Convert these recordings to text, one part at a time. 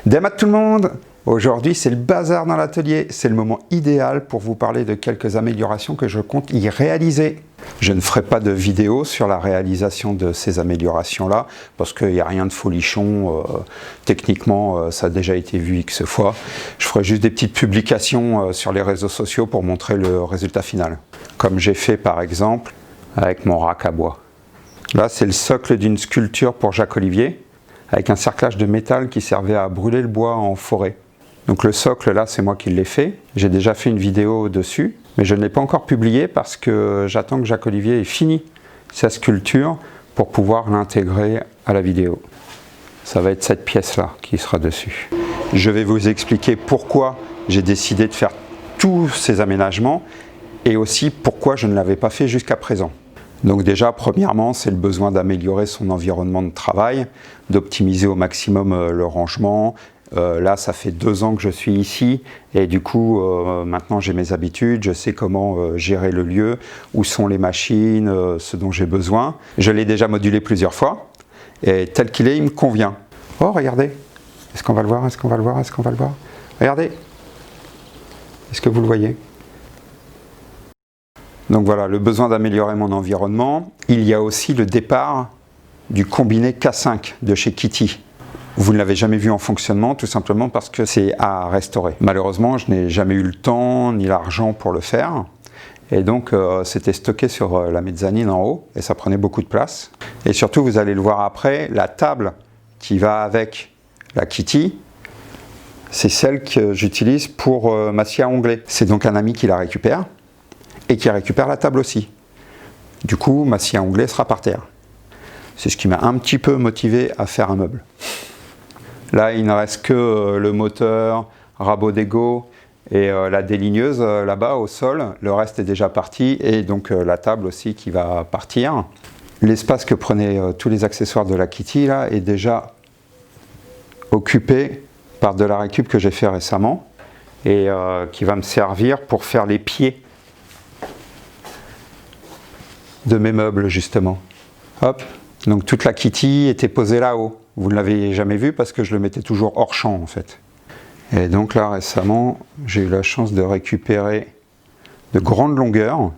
Démat tout le monde! Aujourd'hui, c'est le bazar dans l'atelier. C'est le moment idéal pour vous parler de quelques améliorations que je compte y réaliser. Je ne ferai pas de vidéo sur la réalisation de ces améliorations-là, parce qu'il n'y a rien de folichon. Techniquement, ça a déjà été vu X fois. Je ferai juste des petites publications sur les réseaux sociaux pour montrer le résultat final. Comme j'ai fait par exemple avec mon rack à bois. Là, c'est le socle d'une sculpture pour Jacques Olivier, avec un cerclage de métal qui servait à brûler le bois en forêt. Donc le socle là, c'est moi qui l'ai fait. J'ai déjà fait une vidéo dessus, mais je ne l'ai pas encore publié parce que j'attends que Jacques Olivier ait fini sa sculpture pour pouvoir l'intégrer à la vidéo. Ça va être cette pièce là qui sera dessus. Je vais vous expliquer pourquoi j'ai décidé de faire tous ces aménagements et aussi pourquoi je ne l'avais pas fait jusqu'à présent. Donc déjà, premièrement, c'est le besoin d'améliorer son environnement de travail, d'optimiser au maximum le rangement. Là, ça fait 2 ans que je suis ici et du coup, maintenant j'ai mes habitudes, je sais comment gérer le lieu, où sont les machines, ce dont j'ai besoin. Je l'ai déjà modulé plusieurs fois et tel qu'il est, il me convient. Oh, regardez! Est-ce qu'on va le voir? Est-ce qu'on va le voir? Est-ce qu'on va le voir? Regardez! Est-ce que vous le voyez? Donc voilà, le besoin d'améliorer mon environnement. Il y a aussi le départ du combiné K5 de chez Kitty. Vous ne l'avez jamais vu en fonctionnement, tout simplement parce que c'est à restaurer. Malheureusement, je n'ai jamais eu le temps ni l'argent pour le faire. Et donc, c'était stocké sur la mezzanine en haut, et ça prenait beaucoup de place. Et surtout, vous allez le voir après, la table qui va avec la Kitty, c'est celle que j'utilise pour ma scie à onglet. C'est donc un ami qui la récupère. Et qui récupère la table aussi. Du coup, ma scie à onglet sera par terre. C'est ce qui m'a un petit peu motivé à faire un meuble. Là, il ne reste que le moteur, rabot d'égo et la déligneuse là-bas au sol. Le reste est déjà parti et donc la table aussi qui va partir. L'espace que prenaient tous les accessoires de la Kitty là, est déjà occupé par de la récup que j'ai fait récemment et qui va me servir pour faire les pieds de mes meubles justement. Hop, donc toute la Kitty était posée là-haut. Vous ne l'avez jamais vu parce que je le mettais toujours hors champ en fait. Et donc là récemment, j'ai eu la chance de récupérer de grandes longueurs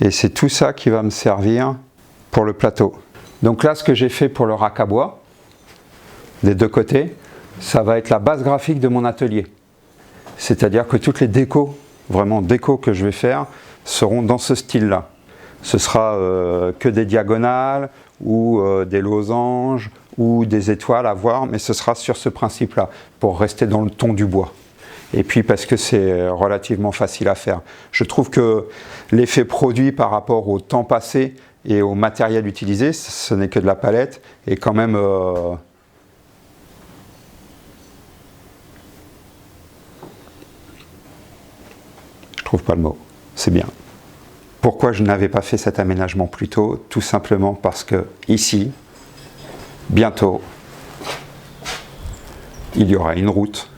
et c'est tout ça qui va me servir pour le plateau. Donc là, ce que j'ai fait pour le rack à bois, des deux côtés, ça va être la base graphique de mon atelier. C'est-à-dire que toutes les décos, vraiment décos que je vais faire, seront dans ce style-là. Ce sera que des diagonales ou des losanges ou des étoiles à voir, mais ce sera sur ce principe-là, pour rester dans le ton du bois. Et puis parce que c'est relativement facile à faire. Je trouve que l'effet produit par rapport au temps passé et au matériel utilisé, ce n'est que de la palette, et quand même... je trouve pas le mot, c'est bien. Pourquoi je n'avais pas fait cet aménagement plus tôt? Tout simplement parce que ici, bientôt, il y aura une route.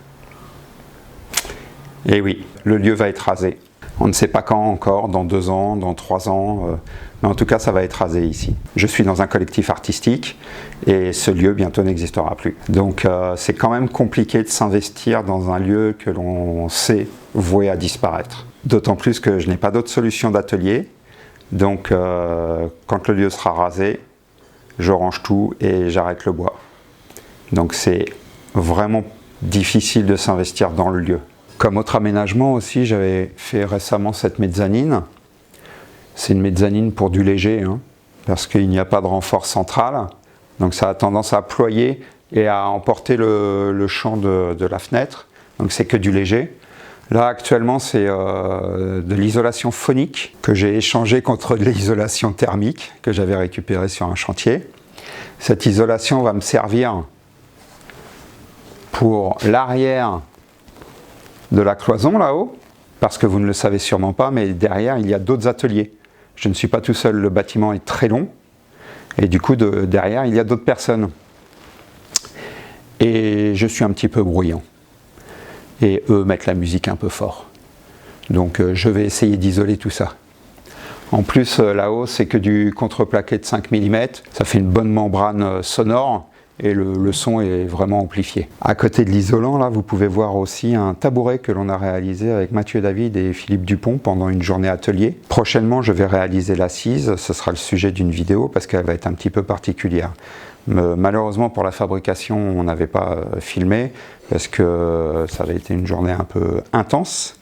Et oui, le lieu va être rasé. On ne sait pas quand encore, dans 2 ans, dans 3 ans, mais en tout cas ça va être rasé ici. Je suis dans un collectif artistique et ce lieu bientôt n'existera plus. Donc c'est quand même compliqué de s'investir dans un lieu que l'on sait voué à disparaître. D'autant plus que je n'ai pas d'autre solution d'atelier. Donc quand le lieu sera rasé, je range tout et j'arrête le bois. Donc c'est vraiment difficile de s'investir dans le lieu. Comme autre aménagement aussi, j'avais fait récemment cette mezzanine. C'est une mezzanine pour du léger, hein, parce qu'il n'y a pas de renfort central. Donc ça a tendance à ployer et à emporter le champ de la fenêtre. Donc c'est que du léger. Là actuellement c'est de l'isolation phonique que j'ai échangé contre de l'isolation thermique que j'avais récupérée sur un chantier. Cette isolation va me servir pour l'arrière de la cloison là-haut, parce que vous ne le savez sûrement pas, mais derrière il y a d'autres ateliers. Je ne suis pas tout seul, le bâtiment est très long et du coup derrière il y a d'autres personnes. Et je suis un petit peu bruyant. Et eux mettent la musique un peu fort. Donc je vais essayer d'isoler tout ça. En plus là-haut c'est que du contreplaqué de 5 mm, ça fait une bonne membrane sonore et le son est vraiment amplifié. À côté de l'isolant, là, vous pouvez voir aussi un tabouret que l'on a réalisé avec Mathieu David et Philippe Dupont pendant une journée atelier. Prochainement, je vais réaliser l'assise, ce sera le sujet d'une vidéo parce qu'elle va être un petit peu particulière. Malheureusement, pour la fabrication, on n'avait pas filmé parce que ça avait été une journée un peu intense.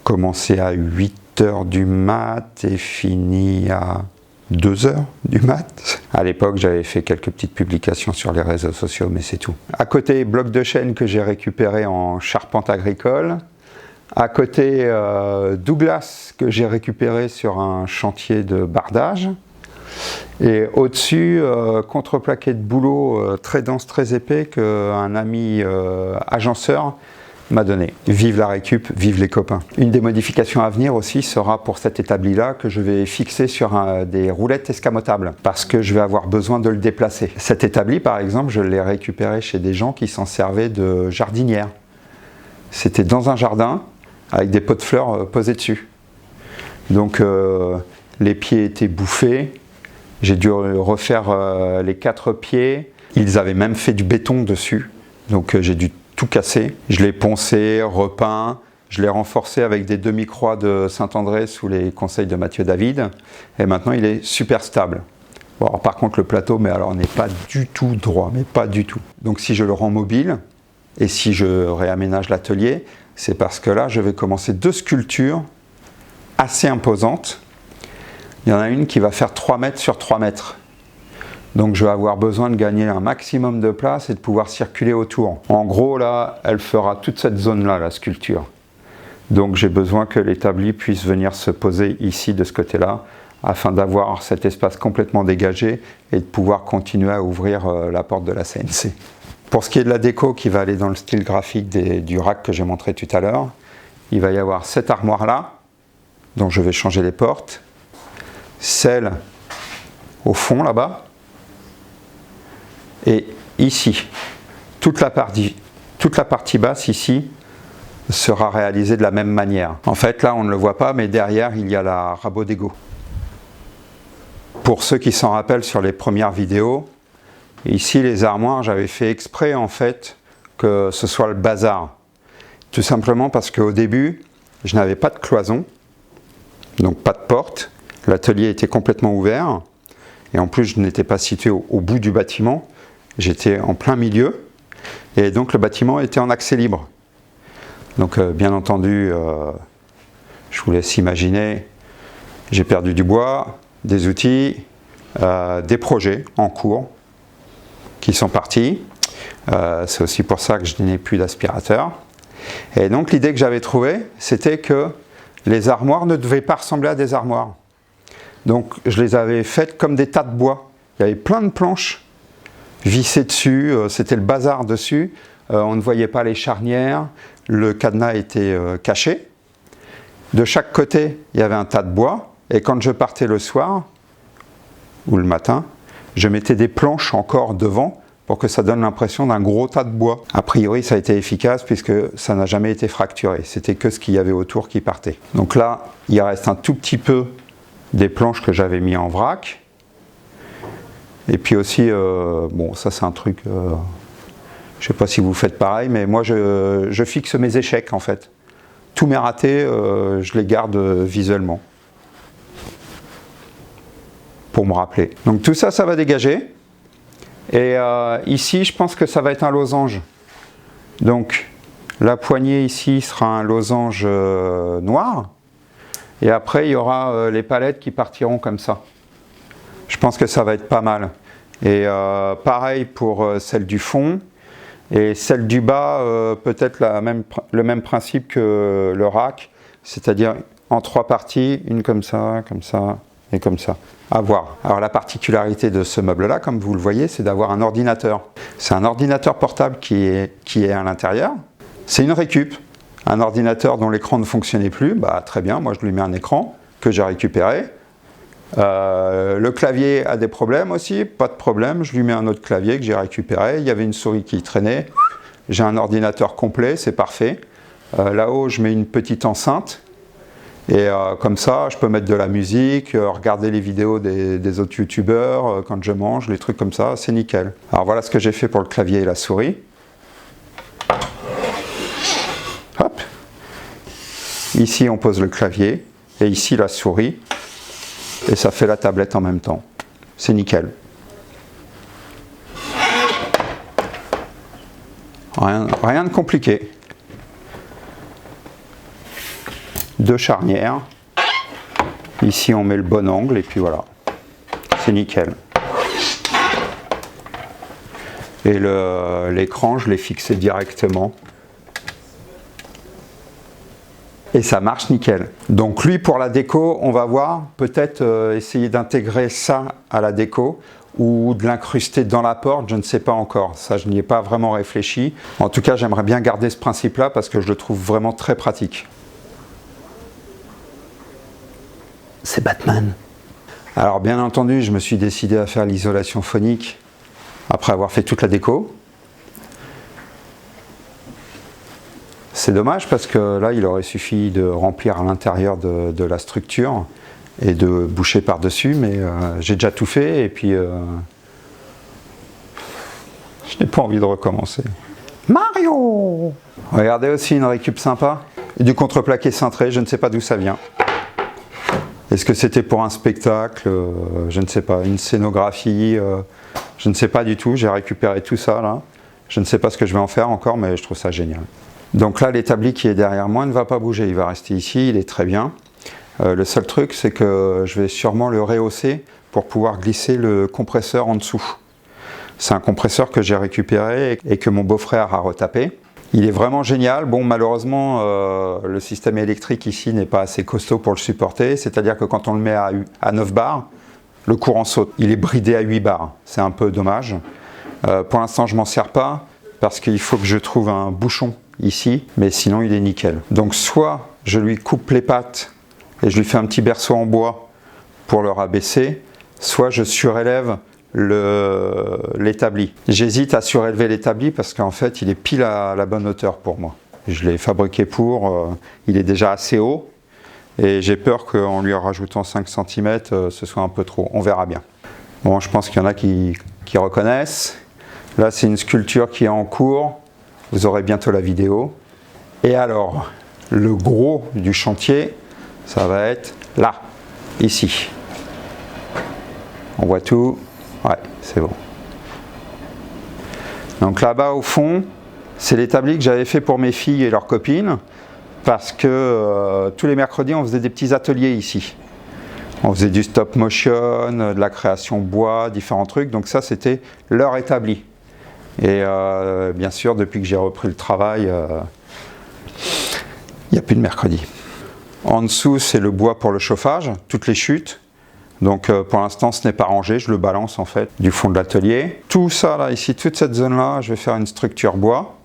Commencé à 8h du mat et fini à 2h du mat. À l'époque, j'avais fait quelques petites publications sur les réseaux sociaux, mais c'est tout. À côté, bloc de chêne que j'ai récupéré en charpente agricole. À côté, Douglas que j'ai récupéré sur un chantier de bardage. Et au-dessus, contreplaqué de bouleau très dense, très épais qu'un ami agenceur m'a donné. Vive la récup, vive les copains. Une des modifications à venir aussi sera pour cet établi-là que je vais fixer sur des roulettes escamotables parce que je vais avoir besoin de le déplacer. Cet établi, par exemple, je l'ai récupéré chez des gens qui s'en servaient de jardinière. C'était dans un jardin avec des pots de fleurs posés dessus. Donc les pieds étaient bouffés. J'ai dû refaire les 4 pieds. Ils avaient même fait du béton dessus. Donc j'ai dû tout casser. Je l'ai poncé, repeint, je l'ai renforcé avec des demi-croix de Saint-André sous les conseils de Mathieu David. Et maintenant, il est super stable. Bon, alors, par contre, le plateau, mais alors, n'est pas du tout droit, mais pas du tout. Donc, si je le rends mobile et si je réaménage l'atelier, c'est parce que là, je vais commencer 2 sculptures assez imposantes. Il y en a une qui va faire 3 mètres sur 3 mètres. Donc je vais avoir besoin de gagner un maximum de place et de pouvoir circuler autour. En gros, là, elle fera toute cette zone-là, la sculpture. Donc j'ai besoin que l'établi puisse venir se poser ici, de ce côté-là, afin d'avoir cet espace complètement dégagé et de pouvoir continuer à ouvrir la porte de la CNC. Pour ce qui est de la déco qui va aller dans le style graphique du rack que j'ai montré tout à l'heure, il va y avoir cette armoire-là, dont je vais changer les portes, celle au fond là-bas, et ici, toute la partie basse ici sera réalisée de la même manière. En fait, là, on ne le voit pas, mais derrière, il y a la rabot d'égo. Pour ceux qui s'en rappellent sur les premières vidéos, ici, les armoires, j'avais fait exprès, en fait, que ce soit le bazar. Tout simplement parce qu'au début, je n'avais pas de cloison, donc pas de porte. L'atelier était complètement ouvert. Et en plus, je n'étais pas situé au bout du bâtiment. J'étais en plein milieu, et donc le bâtiment était en accès libre. Donc bien entendu, je vous laisse imaginer, j'ai perdu du bois, des outils, des projets en cours qui sont partis. C'est aussi pour ça que je n'ai plus d'aspirateur. Et donc l'idée que j'avais trouvée, c'était que les armoires ne devaient pas ressembler à des armoires. Donc je les avais faites comme des tas de bois. Il y avait plein de planches vissé dessus, c'était le bazar dessus, on ne voyait pas les charnières, le cadenas était caché. De chaque côté, il y avait un tas de bois, et quand je partais le soir, ou le matin, je mettais des planches encore devant pour que ça donne l'impression d'un gros tas de bois. A priori, ça a été efficace puisque ça n'a jamais été fracturé, c'était que ce qu'il y avait autour qui partait. Donc là, il reste un tout petit peu des planches que j'avais mis en vrac. Et puis aussi, bon, ça c'est un truc, je ne sais pas si vous faites pareil, mais moi je fixe mes échecs en fait. Tous mes ratés, je les garde visuellement. Pour me rappeler. Donc tout ça, ça va dégager. Et ici, je pense que ça va être un losange. Donc la poignée ici sera un losange noir. Et après, il y aura les palettes qui partiront comme ça. Je pense que ça va être pas mal. Et pareil pour celle du fond. Et celle du bas, peut-être le même principe que le rack. C'est-à-dire en 3 parties, une comme ça et comme ça. À voir. Alors la particularité de ce meuble-là, comme vous le voyez, c'est d'avoir un ordinateur. C'est un ordinateur portable qui est à l'intérieur. C'est une récup. Un ordinateur dont l'écran ne fonctionnait plus, bah, très bien, moi je lui mets un écran que j'ai récupéré. Le clavier a des problèmes aussi, pas de problème, je lui mets un autre clavier que j'ai récupéré. Il y avait une souris qui traînait, j'ai un ordinateur complet, c'est parfait. Là-haut, je mets une petite enceinte Et comme ça, je peux mettre de la musique, regarder les vidéos des autres youtubeurs quand je mange, les trucs comme ça, c'est nickel. Alors voilà ce que j'ai fait pour le clavier et la souris. Hop. Ici, on pose le clavier et ici la souris. Et ça fait la tablette en même temps. C'est nickel. Rien de compliqué. Deux charnières. Ici, on met le bon angle et puis voilà. C'est nickel. Et l'écran, je l'ai fixé directement. Et ça marche nickel. Donc lui, pour la déco, on va voir, peut-être essayer d'intégrer ça à la déco ou de l'incruster dans la porte, je ne sais pas encore. Ça, je n'y ai pas vraiment réfléchi. En tout cas, j'aimerais bien garder ce principe-là parce que je le trouve vraiment très pratique. C'est Batman. Alors bien entendu, je me suis décidé à faire l'isolation phonique après avoir fait toute la déco. C'est dommage parce que là, il aurait suffi de remplir à l'intérieur de la structure et de boucher par-dessus, mais j'ai déjà tout fait et puis je n'ai pas envie de recommencer. Mario! Regardez aussi une récup sympa. Du contreplaqué cintré, je ne sais pas d'où ça vient. Est-ce que c'était pour un spectacle? Je ne sais pas, une scénographie? Je ne sais pas du tout, j'ai récupéré tout ça là. Je ne sais pas ce que je vais en faire encore, mais je trouve ça génial. Donc là, l'établi qui est derrière moi ne va pas bouger, il va rester ici, il est très bien. Le seul truc, c'est que je vais sûrement le rehausser pour pouvoir glisser le compresseur en dessous. C'est un compresseur que j'ai récupéré et que mon beau-frère a retapé. Il est vraiment génial. Bon, malheureusement, le système électrique ici n'est pas assez costaud pour le supporter. C'est-à-dire que quand on le met à 9 bars, le courant saute. Il est bridé à 8 bars. C'est un peu dommage. Pour l'instant, je ne m'en sers pas parce qu'il faut que je trouve un bouchon ici, mais sinon il est nickel. Donc soit je lui coupe les pattes et je lui fais un petit berceau en bois pour le rabaisser, soit je surélève l'établi. J'hésite à surélever l'établi parce qu'en fait il est pile à la bonne hauteur pour moi. Je l'ai fabriqué pour, il est déjà assez haut et j'ai peur qu'en lui rajoutant 5 cm ce soit un peu trop, on verra bien. Bon, je pense qu'il y en a qui reconnaissent. Là c'est une sculpture qui est en cours. Vous aurez bientôt la vidéo. Et alors, le gros du chantier, ça va être là, ici. On voit tout. Ouais, c'est bon. Donc là-bas, au fond, c'est l'établi que j'avais fait pour mes filles et leurs copines, parce que tous les mercredis, on faisait des petits ateliers ici. On faisait du stop motion, de la création bois, différents trucs. Donc ça, c'était leur établi. Et bien sûr, depuis que j'ai repris le travail, il n'y a plus de mercredi. En dessous, c'est le bois pour le chauffage, toutes les chutes. Donc pour l'instant, ce n'est pas rangé, je le balance en fait du fond de l'atelier. Tout ça, là, ici, toute cette zone-là, je vais faire une structure bois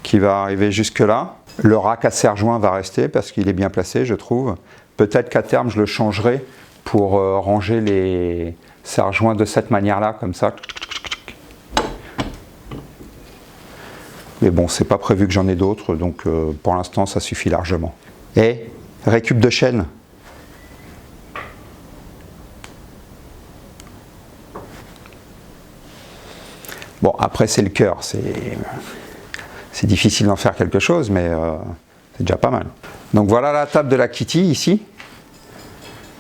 qui va arriver jusque là. Le rack à serre-joint va rester parce qu'il est bien placé, je trouve. Peut-être qu'à terme, je le changerai pour ranger les serre-joints de cette manière-là, comme ça. Mais bon, c'est pas prévu que j'en ai d'autres, donc pour l'instant, ça suffit largement. Et récup de chaîne. Bon, après, c'est le cœur. C'est difficile d'en faire quelque chose, mais c'est déjà pas mal. Donc voilà la table de la Kitty, ici,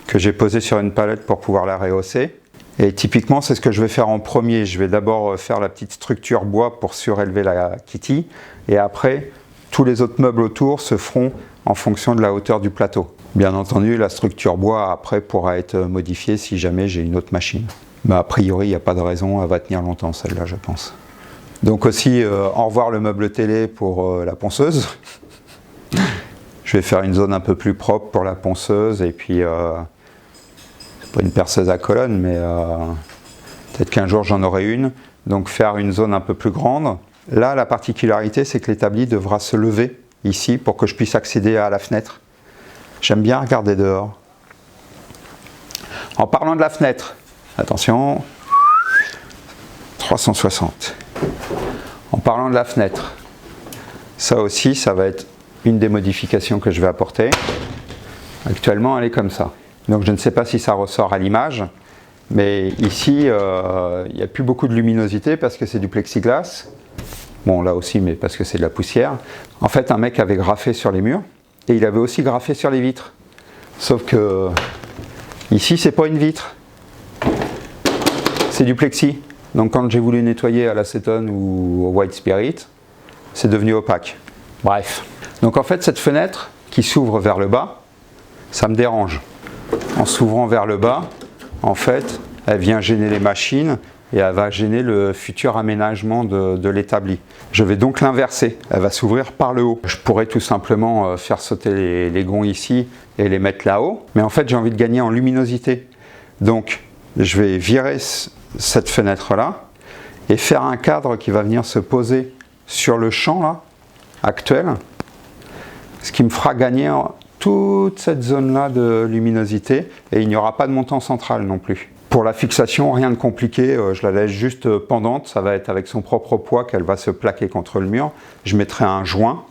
que j'ai posée sur une palette pour pouvoir la rehausser. Et typiquement, c'est ce que je vais faire en premier. Je vais d'abord faire la petite structure bois pour surélever la Kitty. Et après, tous les autres meubles autour se feront en fonction de la hauteur du plateau. Bien entendu, la structure bois, après, pourra être modifiée si jamais j'ai une autre machine. Mais a priori, il n'y a pas de raison, elle va tenir longtemps, celle-là, je pense. Donc aussi, au revoir le meuble télé pour la ponceuse. Je vais faire une zone un peu plus propre pour la ponceuse. Et puis... pas une perceuse à colonne, mais peut-être qu'un jour j'en aurai une. Donc faire une zone un peu plus grande. Là, la particularité, c'est que l'établi devra se lever ici pour que je puisse accéder à la fenêtre. J'aime bien regarder dehors. En parlant de la fenêtre, attention, 360. En parlant de la fenêtre, ça aussi, ça va être une des modifications que je vais apporter. Actuellement, elle est comme ça. Donc je ne sais pas si ça ressort à l'image, mais ici, il n'y a plus beaucoup de luminosité parce que c'est du plexiglas. Bon, là aussi, mais parce que c'est de la poussière. En fait, un mec avait graffé sur les murs et il avait aussi graffé sur les vitres. Sauf que ici, c'est pas une vitre. C'est du plexi. Donc quand j'ai voulu nettoyer à l'acétone ou au white spirit, c'est devenu opaque. Bref. Donc en fait, cette fenêtre qui s'ouvre vers le bas, ça me dérange. En s'ouvrant vers le bas, en fait, elle vient gêner les machines et elle va gêner le futur aménagement de l'établi. Je vais donc l'inverser. Elle va s'ouvrir par le haut. Je pourrais tout simplement faire sauter les gonds ici et les mettre là-haut. Mais en fait, j'ai envie de gagner en luminosité. Donc, je vais virer cette fenêtre-là et faire un cadre qui va venir se poser sur le champ là, actuel, ce qui me fera gagner toute cette zone-là de luminosité et il n'y aura pas de montant central non plus. Pour la fixation, rien de compliqué, je la laisse juste pendante, ça va être avec son propre poids qu'elle va se plaquer contre le mur. Je mettrai un joint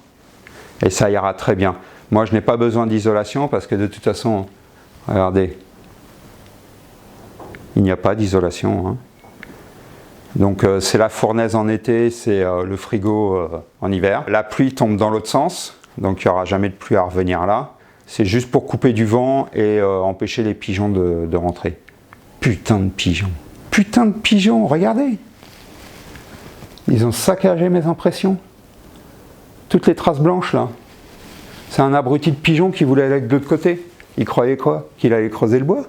et ça ira très bien. Moi, je n'ai pas besoin d'isolation parce que de toute façon, regardez, il n'y a pas d'isolation. Hein. Donc c'est la fournaise en été, c'est le frigo en hiver. La pluie tombe dans l'autre sens, donc il n'y aura jamais de pluie à revenir là. C'est juste pour couper du vent et empêcher les pigeons de rentrer. Putain de pigeons. Putain de pigeons, regardez. Ils ont saccagé mes impressions. Toutes les traces blanches là. C'est un abruti de pigeon qui voulait aller de l'autre côté. Il croyait quoi? Qu'il allait creuser le bois?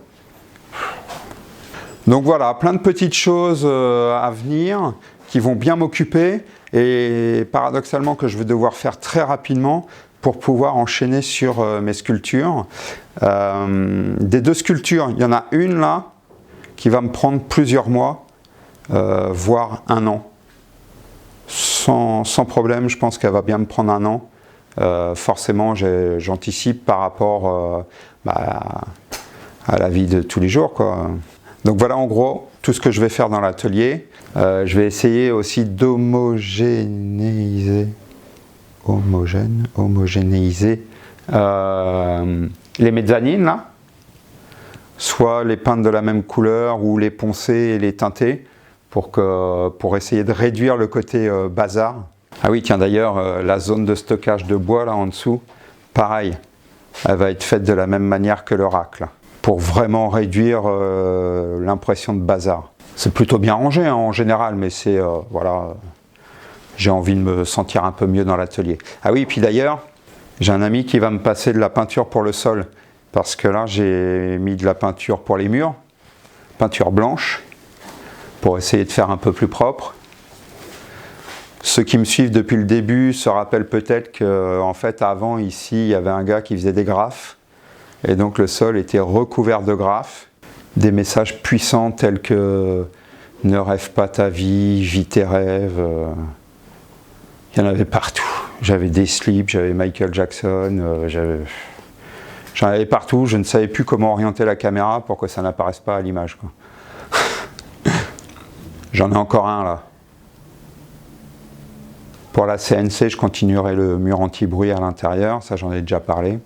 Donc voilà, plein de petites choses à venir qui vont bien m'occuper et paradoxalement que je vais devoir faire très rapidement pour pouvoir enchaîner sur mes sculptures. Des deux sculptures, il y en a une là qui va me prendre plusieurs mois, voire un an. Sans problème, je pense qu'elle va bien me prendre un an. Forcément, j'anticipe par rapport à la vie de tous les jours, quoi. Donc voilà en gros tout ce que je vais faire dans l'atelier. Je vais essayer aussi d'homogénéiser les mezzanines là, soit les peindre de la même couleur ou les poncer et les teinter pour essayer de réduire le côté bazar. Ah oui, tiens d'ailleurs, la zone de stockage de bois là en dessous, pareil, elle va être faite de la même manière que le rack là, pour vraiment réduire l'impression de bazar. C'est plutôt bien rangé hein, en général, mais c'est voilà, j'ai envie de me sentir un peu mieux dans l'atelier. Ah oui, puis d'ailleurs, j'ai un ami qui va me passer de la peinture pour le sol, parce que là j'ai mis de la peinture pour les murs, peinture blanche, pour essayer de faire un peu plus propre. Ceux qui me suivent depuis le début se rappellent peut-être qu'en fait avant ici il y avait un gars qui faisait des graphes et donc le sol était recouvert de graphes, des messages puissants tels que ne rêve pas ta vie, vis tes rêves, il y en avait partout. J'avais des slips, j'avais Michael Jackson, j'en avais partout, je ne savais plus comment orienter la caméra pour que ça n'apparaisse pas à l'image, quoi. J'en ai encore un là. Pour la CNC, je continuerai le mur anti-bruit à l'intérieur, ça j'en ai déjà parlé.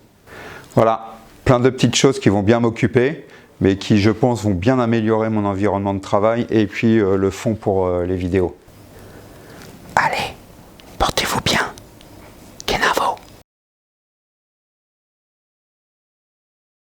Voilà, plein de petites choses qui vont bien m'occuper, mais qui je pense vont bien améliorer mon environnement de travail et puis le fond pour les vidéos. Allez, portez-vous bien.